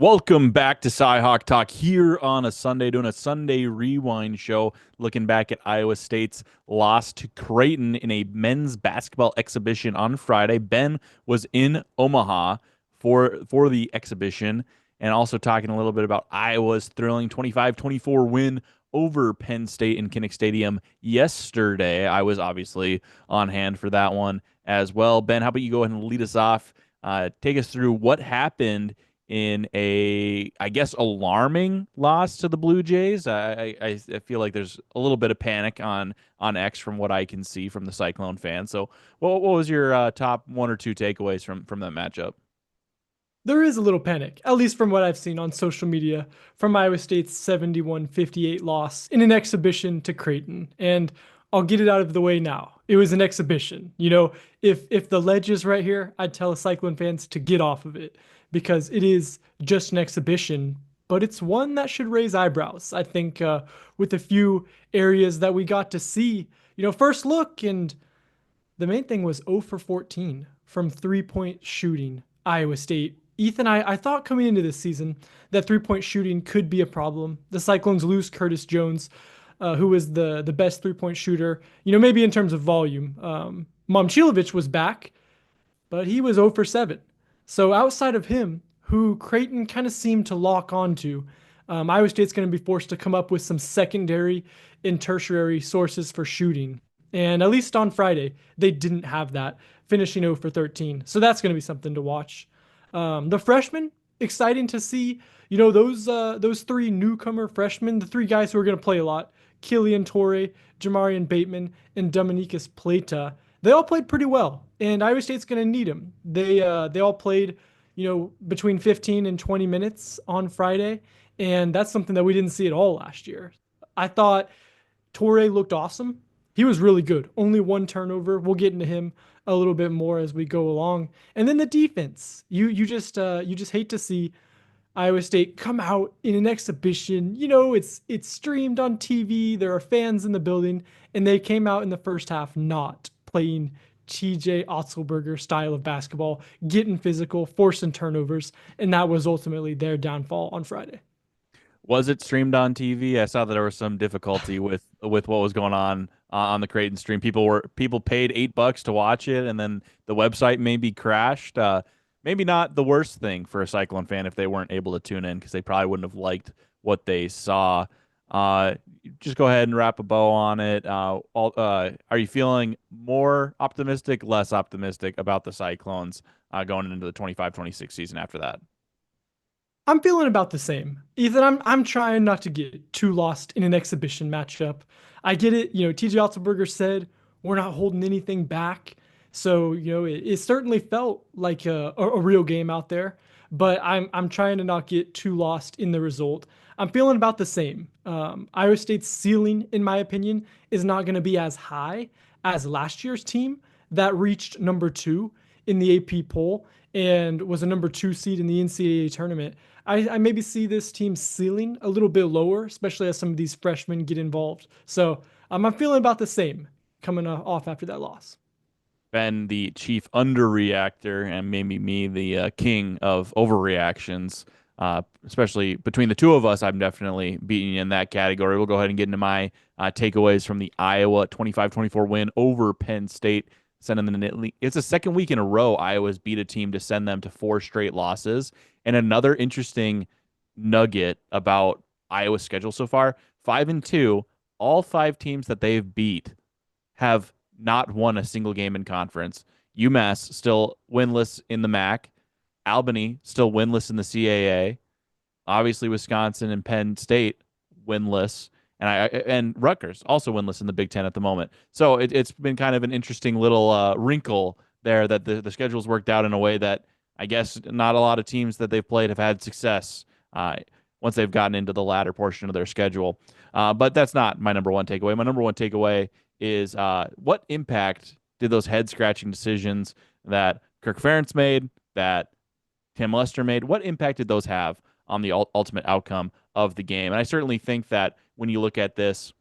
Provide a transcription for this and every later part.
Welcome back to CyHawk Talk here on a Sunday, doing a Sunday rewind show, looking back at Iowa State's loss to Creighton in a men's basketball exhibition on Friday. Ben was in Omaha for the exhibition, and also talking a little bit about Iowa's thrilling 25-24 win over Penn State in Kinnick Stadium yesterday. I was obviously on hand for that one as well. Ben, how about you go ahead and lead us off? Take us through what happened in a, I guess, alarming loss to the Blue Jays. I feel like there's a little bit of panic on X from what I can see from the Cyclone fans. So, what was your top one or two takeaways from that matchup? There is a little panic, at least from what I've seen on social media, from Iowa State's 71-58 loss in an exhibition to Creighton. And I'll get it out of the way now. It was an exhibition. If the ledge is right here, I'd tell Cyclone fans to get off of it because it is just an exhibition, but it's one that should raise eyebrows. I think with a few areas that we got to see, first look, and the main thing was 0 for 14 from 3-point shooting. Iowa State. Ethan, I thought coming into this season that 3-point shooting could be a problem. The Cyclones lose Curtis Jones, who was the best 3-point shooter, maybe in terms of volume. Momchilovic was back, but he was 0 for 7. So outside of him, who Creighton kind of seemed to lock onto, Iowa State's going to be forced to come up with some secondary and tertiary sources for shooting. And at least on Friday, they didn't have that, finishing 0 for 13. So that's going to be something to watch. The freshmen, exciting to see. Those three newcomer freshmen, the three guys who are going to play a lot, Killian Torre, Jamarian Bateman, and Dominicus Plata. They all played pretty well, and Iowa State's going to need them. They all played, between 15 and 20 minutes on Friday, and that's something that we didn't see at all last year. I thought Torre looked awesome. He was really good. Only one turnover. We'll get into him a little bit more as we go along. And then the defense. You just hate to see Iowa State come out in an exhibition. It's streamed on TV. There are fans in the building, and they came out in the first half not playing TJ Otzelberger style of basketball, getting physical, forcing turnovers, and that was ultimately their downfall on Friday. Was it streamed on TV? I saw that there was some difficulty with what was going on the Creighton stream. People paid $8 to watch it, and then the website maybe crashed. Maybe not the worst thing for a Cyclone fan if they weren't able to tune in because they probably wouldn't have liked what they saw. Uh, just go ahead and wrap a bow on it. Are you feeling more optimistic, less optimistic about the Cyclones going into the 25-26 season after that? I'm feeling about the same. Ethan, I'm trying not to get too lost in an exhibition matchup. I get it. TJ Otzelberger said we're not holding anything back. So, it certainly felt like a real game out there, but I'm trying to not get too lost in the result. I'm feeling about the same. Iowa State's ceiling, in my opinion, is not going to be as high as last year's team that reached number 2 in the AP poll and was a number 2 seed in the NCAA tournament. I maybe see this team ceiling a little bit lower, especially as some of these freshmen get involved. So I'm feeling about the same coming off after that loss. Ben, the chief underreactor, and maybe me, the king of overreactions. Especially between the two of us, I'm definitely beating you in that category. We'll go ahead and get into my takeaways from the Iowa 25-24 win over Penn State. Sending them it's the second week in a row Iowa's beat a team to send them to 4 straight losses. And another interesting nugget about Iowa's schedule so far, 5-2, all 5 teams that they've beat have not won a single game in conference. UMass still winless in the MAC. Albany still winless in the CAA. Obviously, Wisconsin and Penn State winless, and Rutgers also winless in the Big Ten at the moment. So it's been kind of an interesting little wrinkle there that the schedule's worked out in a way that I guess not a lot of teams that they've played have had success once they've gotten into the latter portion of their schedule. But that's not my number one takeaway. My number one takeaway is what impact did those head-scratching decisions that Kirk Ferentz made, that Tim Lester made, what impact did those have on the ultimate outcome of the game? And I certainly think that when you look at this,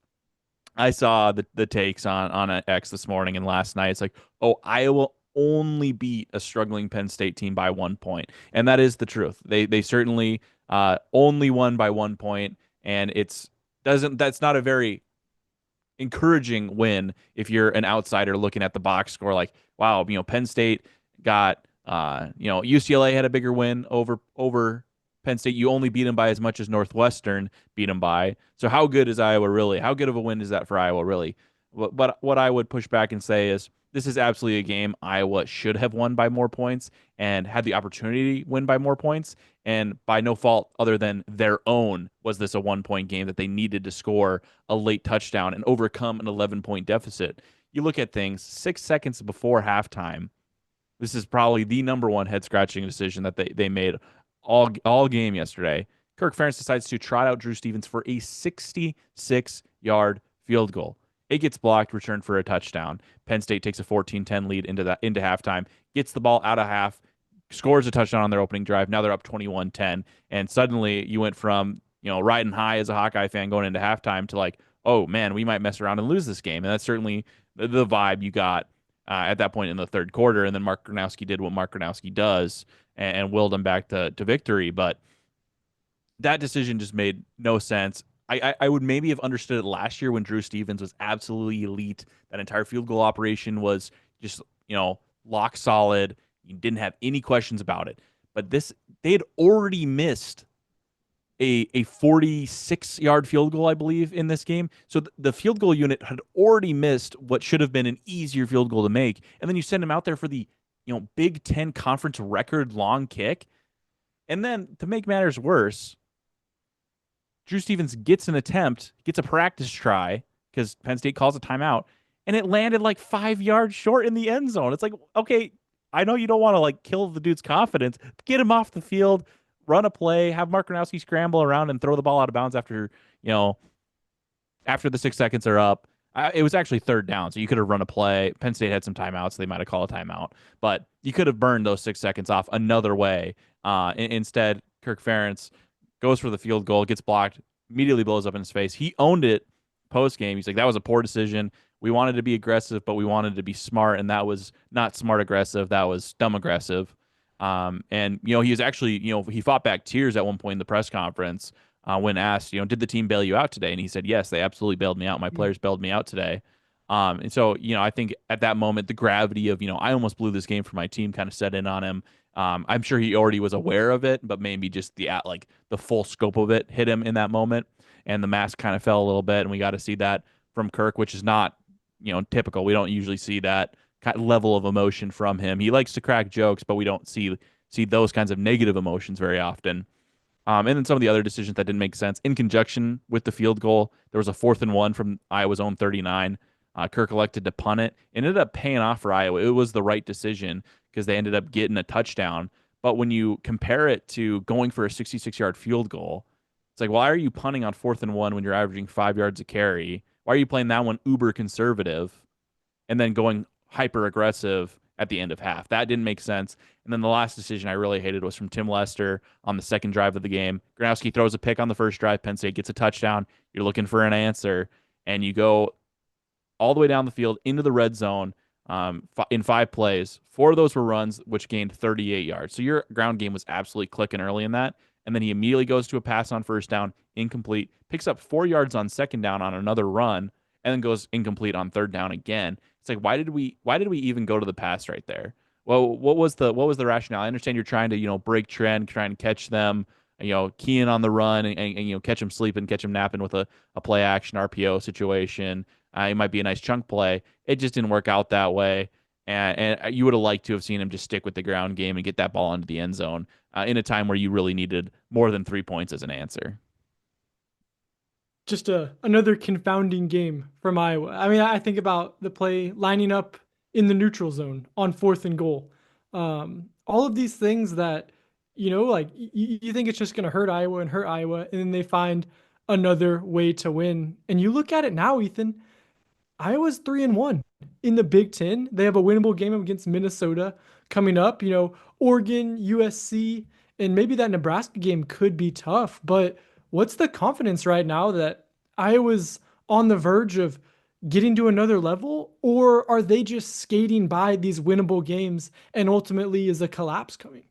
I saw the takes on X this morning and last night. It's like, oh, only beat a struggling Penn State team by 1 point, and that is the truth. They certainly only won by 1 point, and it's doesn't that's not a very encouraging win if you're an outsider looking at the box score. Like, wow, Penn State got UCLA had a bigger win over Penn State. You only beat them by as much as Northwestern beat them by. So how good is Iowa really? How good of a win is that for Iowa really? But what I would push back and say is this is absolutely a game Iowa should have won by more points and had the opportunity to win by more points. And by no fault other than their own was this a 1 point game that they needed to score a late touchdown and overcome an 11-point deficit. You look at things 6 seconds before halftime. This is probably the number one head scratching decision that they made all game yesterday. Kirk Ferentz decides to trot out Drew Stevens for a 66-yard field goal. It gets blocked, returned for a touchdown. Penn State takes a 14-10 lead into halftime, gets the ball out of half, scores a touchdown on their opening drive. Now they're up 21-10, and suddenly you went from riding high as a Hawkeye fan going into halftime to like, oh man, we might mess around and lose this game. And that's certainly the vibe you got at that point in the third quarter. And then Mark Gronowski did what Mark Gronowski does and willed them back to victory. But that decision just made no sense. I would maybe have understood it last year when Drew Stevens was absolutely elite. That entire field goal operation was just, lock solid. You didn't have any questions about it. But they had already missed a 46-yard field goal, I believe, in this game. So the field goal unit had already missed what should have been an easier field goal to make. And then you send him out there for the, Big Ten conference record long kick. And then to make matters worse, Drew Stevens gets a practice try because Penn State calls a timeout, and it landed like 5 yards short in the end zone. It's like, okay, I know you don't want to like kill the dude's confidence. Get him off the field, run a play, have Mark Gronowski scramble around and throw the ball out of bounds after the 6 seconds are up. It was actually third down, so you could have run a play. Penn State had some timeouts, so they might have called a timeout, but you could have burned those 6 seconds off another way. Instead, Kirk Ferentz goes for the field goal, gets blocked, immediately blows up in his face. He owned it post game. He's like, that was a poor decision. We wanted to be aggressive, but we wanted to be smart, and that was not smart aggressive. That was dumb aggressive. And he was actually, he fought back tears at one point in the press conference when asked, did the team bail you out today? And he said, yes, they absolutely bailed me out. My players bailed me out today. And so, I think at that moment, the gravity of, I almost blew this game for my team kind of set in on him. I'm sure he already was aware of it, but maybe just the full scope of it hit him in that moment, and the mask kind of fell a little bit, and we got to see that from Kirk, which is not, typical. We don't usually see that kind of level of emotion from him. He likes to crack jokes, but we don't see those kinds of negative emotions very often. And then some of the other decisions that didn't make sense in conjunction with the field goal. There was a 4th-and-1 from Iowa's own 39. Kirk elected to punt it. It ended up paying off for Iowa. It was the right decision because they ended up getting a touchdown. But when you compare it to going for a 66-yard field goal, it's like, why are you punting on 4th-and-1 when you're averaging 5 yards a carry? Why are you playing that one uber conservative and then going hyper aggressive at the end of half? That didn't make sense. And then the last decision I really hated was from Tim Lester on the second drive of the game. Gronowski throws a pick on the first drive. Penn State gets a touchdown. You're looking for an answer, and you go all the way down the field into the red zone in 5 plays. 4 of those were runs, which gained 38 yards. So your ground game was absolutely clicking early in that. And then he immediately goes to a pass on first down, incomplete, picks up 4 yards on second down on another run, and then goes incomplete on third down again. It's like, why did we even go to the pass right there? Well, what was the rationale? I understand you're trying to, break trend, trying to catch them, key in on the run and catch them sleeping, catch them napping with a play action RPO situation. It might be a nice chunk play. It just didn't work out that way. And you would have liked to have seen him just stick with the ground game and get that ball into the end zone in a time where you really needed more than 3 points as an answer. Just another confounding game from Iowa. I mean, I think about the play lining up in the neutral zone on 4th and goal. All of these things that, you think it's just going to hurt Iowa, and then they find another way to win. And you look at it now, Ethan, Iowa's 3-1 in the Big Ten. They have a winnable game against Minnesota coming up. Oregon, USC, and maybe that Nebraska game could be tough. But what's the confidence right now that Iowa's on the verge of, getting to another level, or are they just skating by these winnable games and ultimately is a collapse coming?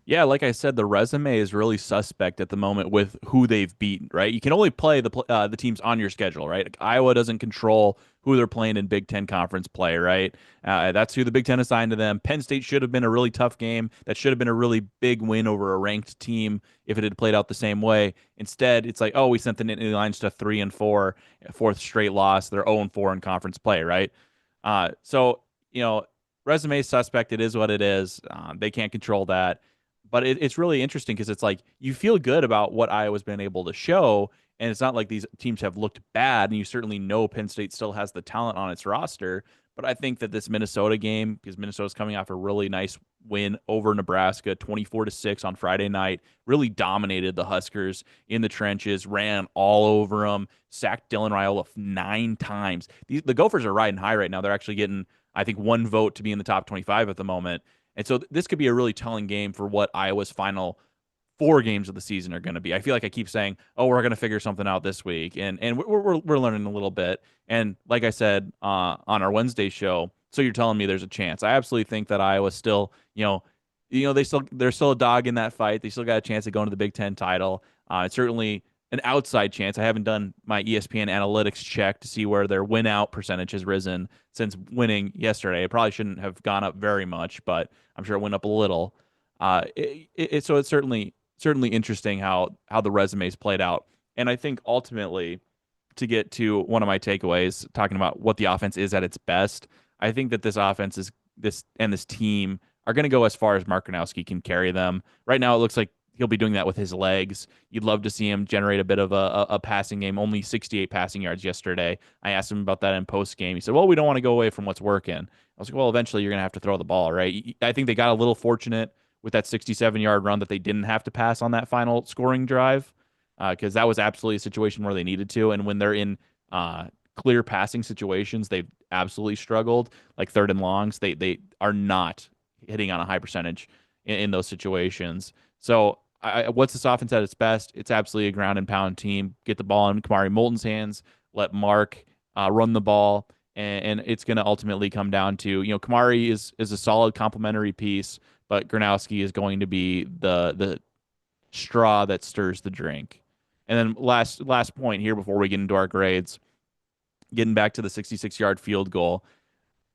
Yeah, like I said, the resume is really suspect at the moment with who they've beaten, right? You can only play the teams on your schedule, right? Like, Iowa doesn't control who they're playing in Big Ten conference play, right? That's who the Big Ten assigned to them. Penn State should have been a really tough game. That should have been a really big win over a ranked team if it had played out the same way. Instead, it's like, oh, we sent the Nittany Lions to 3-4, fourth straight loss. They're 0-4 in conference play, right? So, you know, resume suspect. It is what it is. They can't control that, but it's really interesting because it's like you feel good about what Iowa's been able to show, and it's not like these teams have looked bad, and you certainly know Penn State still has the talent on its roster. But I think that this Minnesota game, because Minnesota's coming off a really nice win over Nebraska, 24-6 on Friday night, really dominated the Huskers in the trenches, ran all over them, sacked Dylan Raiola 9 times. The Gophers are riding high right now. They're actually getting, I think, one vote to be in the top 25 at the moment. And so this could be a really telling game for what Iowa's final 4 games of the season are going to be. I feel like I keep saying, "Oh, we're going to figure something out this week," and we're learning a little bit. And like I said on our Wednesday show, so you're telling me there's a chance. I absolutely think that Iowa still, they're still a dog in that fight. They still got a chance of going to the Big Ten title. It's certainly an outside chance. I haven't done my ESPN analytics check to see where their win out percentage has risen since winning yesterday. It probably shouldn't have gone up very much, but I'm sure it went up a little. So it's certainly interesting how the resumes played out. And I think ultimately, to get to one of my takeaways, talking about what the offense is at its best, I think that this offense is this team are going to go as far as Mark Gronowski can carry them. Right now, it looks like he'll be doing that with his legs. You'd love to see him generate a bit of a passing game. Only 68 passing yards yesterday. I asked him about that in post game. He said, "Well, we don't want to go away from what's working." I was like, "Well, eventually you're going to have to throw the ball, right?" I think they got a little fortunate with that 67-yard run that they didn't have to pass on that final scoring drive, because that was absolutely a situation where they needed to. And when they're in clear passing situations, they've absolutely struggled. Like third and longs, they are not hitting on a high percentage in those situations. So what's this offense at its best? It's absolutely a ground and pound team. Get the ball in Kamari Moulton's hands. Let Mark run the ball. And it's going to ultimately come down to, Kamari is a solid complementary piece, but Gronowski is going to be the straw that stirs the drink. And then last point here before we get into our grades, getting back to the 66-yard field goal.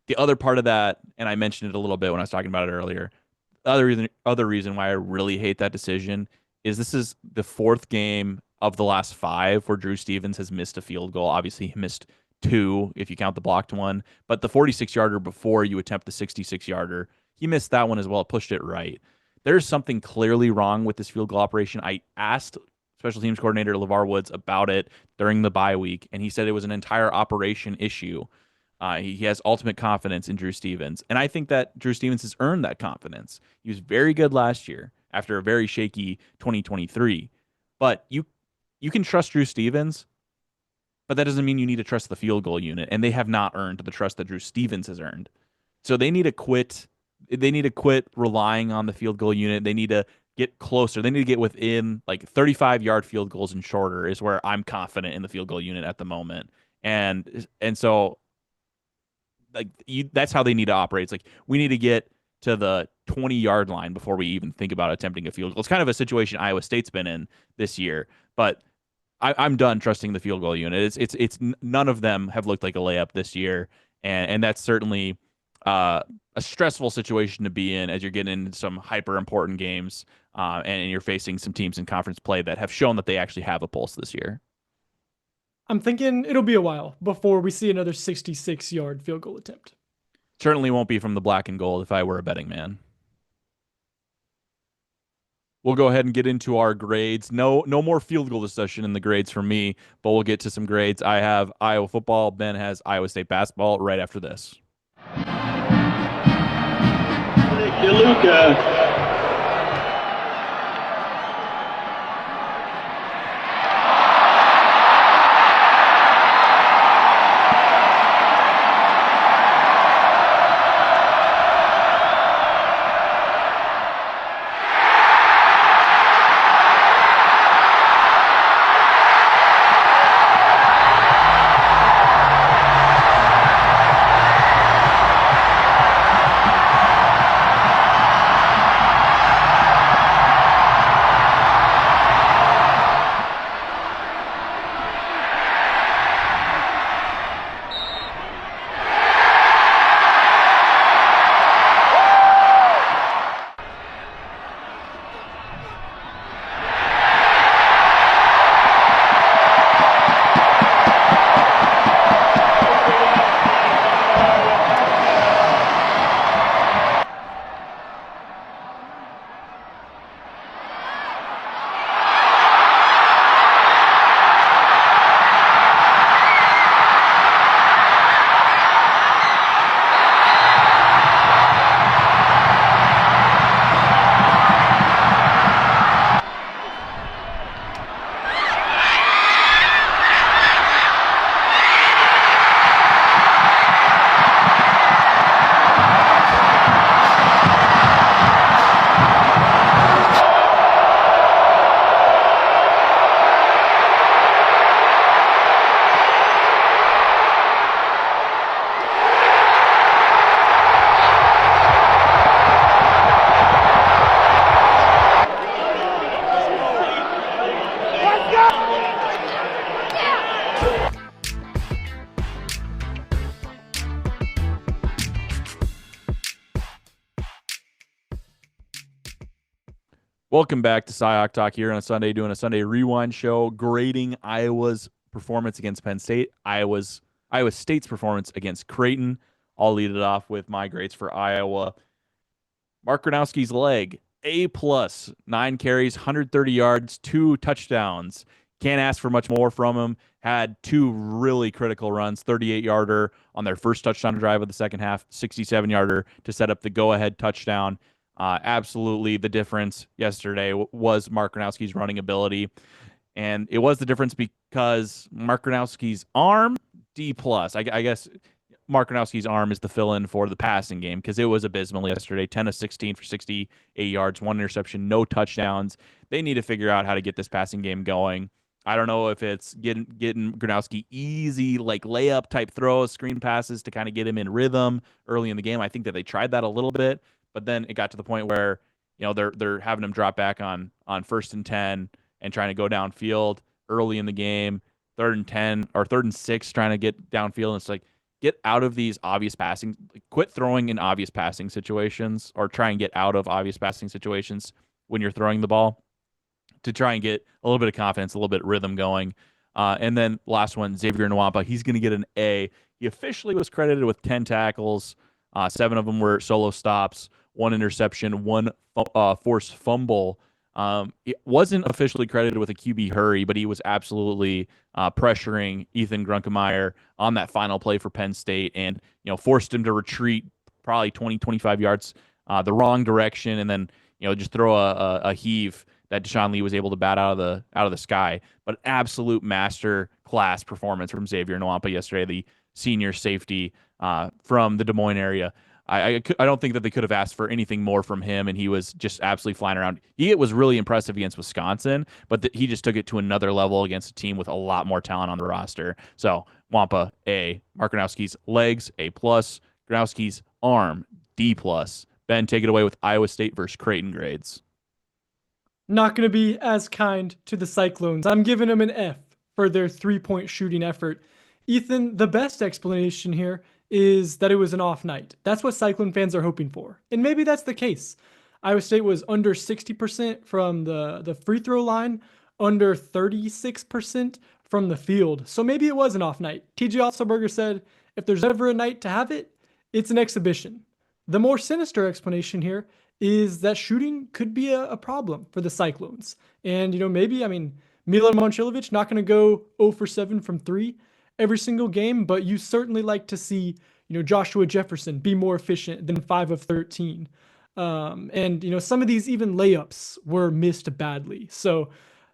The other part of that, and I mentioned it a little bit when I was talking about it earlier, the other reason why I really hate that decision is this is the 4th game of the last 5 where Drew Stevens has missed a field goal. Obviously, he missed 2 if you count the blocked one, but the 46-yarder before you attempt the 66-yarder, he missed that one as well. Pushed it right. There's something clearly wrong with this field goal operation. I asked special teams coordinator LeVar Woods about it during the bye week, and he said it was an entire operation issue. He has ultimate confidence in Drew Stevens, and I think that Drew Stevens has earned that confidence. He was very good last year after a very shaky 2023, but you can trust Drew Stevens, but that doesn't mean you need to trust the field goal unit, and they have not earned the trust that Drew Stevens has earned. So they need to quit. They need to quit relying on the field goal unit. They need to get closer. They need to get within like 35-yard field goals and shorter is where I'm confident in the field goal unit at the moment. And so like that's how they need to operate. It's like we need to get to the 20-yard line before we even think about attempting a field goal. It's kind of a situation Iowa State's been in this year, but I'm done trusting the field goal unit. It's none of them have looked like a layup this year, and that's certainly a stressful situation to be in as you're getting into some hyper important games, and you're facing some teams in conference play that have shown that they actually have a pulse this year. I'm thinking it'll be a while before we see another 66-yard field goal attempt. Certainly won't be from the black and gold if I were a betting man. We'll go ahead and get into our grades. No more field goal discussion in the grades for me, but we'll get to some grades. I have Iowa football. Ben has Iowa State basketball right after this. Luca. Welcome back to CyHawk Talk here on a Sunday, doing a Sunday rewind show, grading Iowa's performance against Penn State, Iowa State's performance against Creighton. I'll lead it off with my grades for Iowa. Mark Gronowski's leg, A plus, 9 carries, 130 yards, 2 touchdowns. Can't ask for much more from him. Had 2 really critical runs, 38-yarder on their first touchdown drive of the second half, 67-yarder to set up the go-ahead touchdown. Absolutely the difference yesterday was Mark Gronowski's running ability. And it was the difference because Mark Gronowski's arm, D plus. I guess Mark Gronowski's arm is the fill-in for the passing game because it was abysmal yesterday. 10 of 16 for 68 yards, 1 interception, no touchdowns. They need to figure out how to get this passing game going. I don't know if it's getting Gronowski easy, like layup type throws, screen passes to kind of get him in rhythm early in the game. I think that they tried that a little bit, but then it got to the point where they're having him drop back on 1st and 10 and trying to go downfield early in the game, 3rd and 10 or 3rd and 6, trying to get downfield. And it's like, get out of these obvious passing, quit throwing in obvious passing situations, or try and get out of obvious passing situations when you're throwing the ball to try and get a little bit of confidence, a little bit of rhythm going. And then last one, Xavier Nwampa, he's going to get an A. He officially was credited with 10 tackles. 7 of them were solo stops, 1 interception, 1 forced fumble. It wasn't officially credited with a QB hurry, but he was absolutely pressuring Ethan Grunkemeyer on that final play for Penn State and, forced him to retreat probably 20, 25 yards the wrong direction, and then, just throw a heave that Deshaun Lee was able to bat out of the sky. But absolute master class performance from Xavier Nwampa yesterday, the senior safety from the Des Moines area. I don't think that they could have asked for anything more from him, and he was just absolutely flying around. He was really impressive against Wisconsin, but he just took it to another level against a team with a lot more talent on the roster. So Wampa, A. Mark Gronowski's legs, A+. Gronowski's arm, D+. Ben, take it away with Iowa State versus Creighton grades. Not going to be as kind to the Cyclones. I'm giving them an F for their 3-point shooting effort. Ethan, the best explanation here is that it was an off night. That's what Cyclone fans are hoping for. And maybe that's the case. Iowa State was under 60% from the free throw line, under 36% from the field. So maybe it was an off night. TJ Otzelberger said, if there's ever a night to have it, it's an exhibition. The more sinister explanation here is that shooting could be a problem for the Cyclones. And, maybe, Milan Momcilovic not going to go 0 for 7 from 3 every single game, but you certainly like to see, Joshua Jefferson be more efficient than 5 of 13. And, some of these even layups were missed badly. So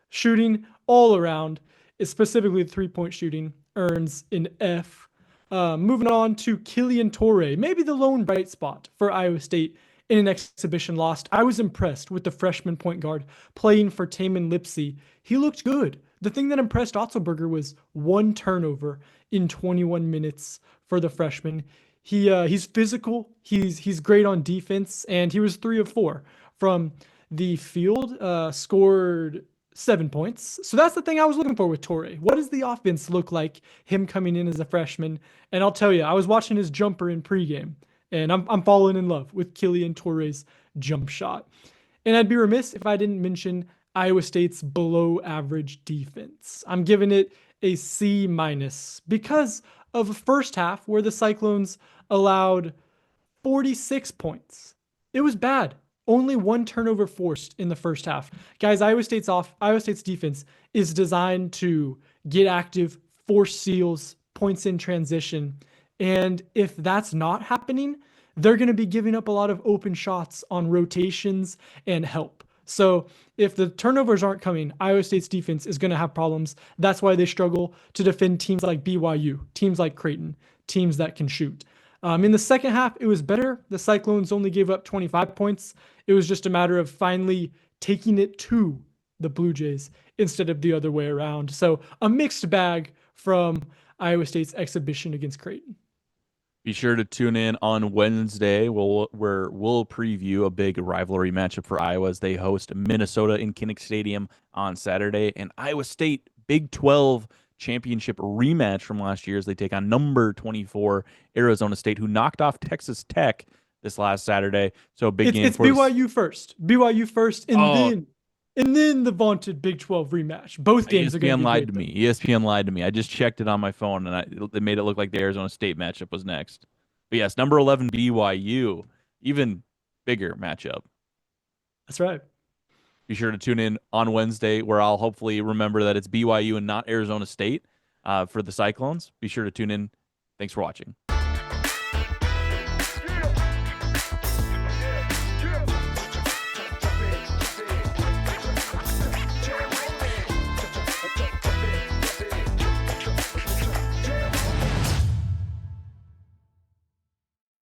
shooting all around, specifically the 3-point shooting, earns an F. Moving on to Killian Torrey, maybe the lone bright spot for Iowa State in an exhibition loss. I was impressed with the freshman point guard playing for Taman Lipsey. He looked good. The thing that impressed Otzelberger was 1 turnover in 21 minutes for the freshman. He's physical. He's great on defense, and he was 3 of 4 from the field. Scored 7 points. So that's the thing I was looking for with Torrey. What does the offense look like, him coming in as a freshman? And I'll tell you, I was watching his jumper in pregame, and I'm falling in love with Killian Torrey's jump shot. And I'd be remiss if I didn't mention Iowa State's below average defense. I'm giving it a C- because of a first half where the Cyclones allowed 46 points. It was bad. Only 1 turnover forced in the first half. Guys, Iowa State's defense is designed to get active, force steals, points in transition. And if that's not happening, they're going to be giving up a lot of open shots on rotations and help. So if the turnovers aren't coming, Iowa State's defense is going to have problems. That's why they struggle to defend teams like BYU, teams like Creighton, teams that can shoot. In the second half, it was better. The Cyclones only gave up 25 points. It was just a matter of finally taking it to the Blue Jays instead of the other way around. So a mixed bag from Iowa State's exhibition against Creighton. Be sure to tune in on Wednesday where we'll preview a big rivalry matchup for Iowa as they host Minnesota in Kinnick Stadium on Saturday, and Iowa State Big 12 championship rematch from last year as they take on number 24 Arizona State, who knocked off Texas Tech this last Saturday. So big game It's for this. BYU first, Oh, and then the vaunted Big 12 rematch. Both games are going to ESPN be lied great to though. me. ESPN lied to me. I just checked it on my phone, and they made it look like the Arizona State matchup was next. But yes, number 11 BYU, even bigger matchup. That's right. Be sure to tune in on Wednesday, where I'll hopefully remember that it's BYU and not Arizona State for the Cyclones. Be sure to tune in. Thanks for watching.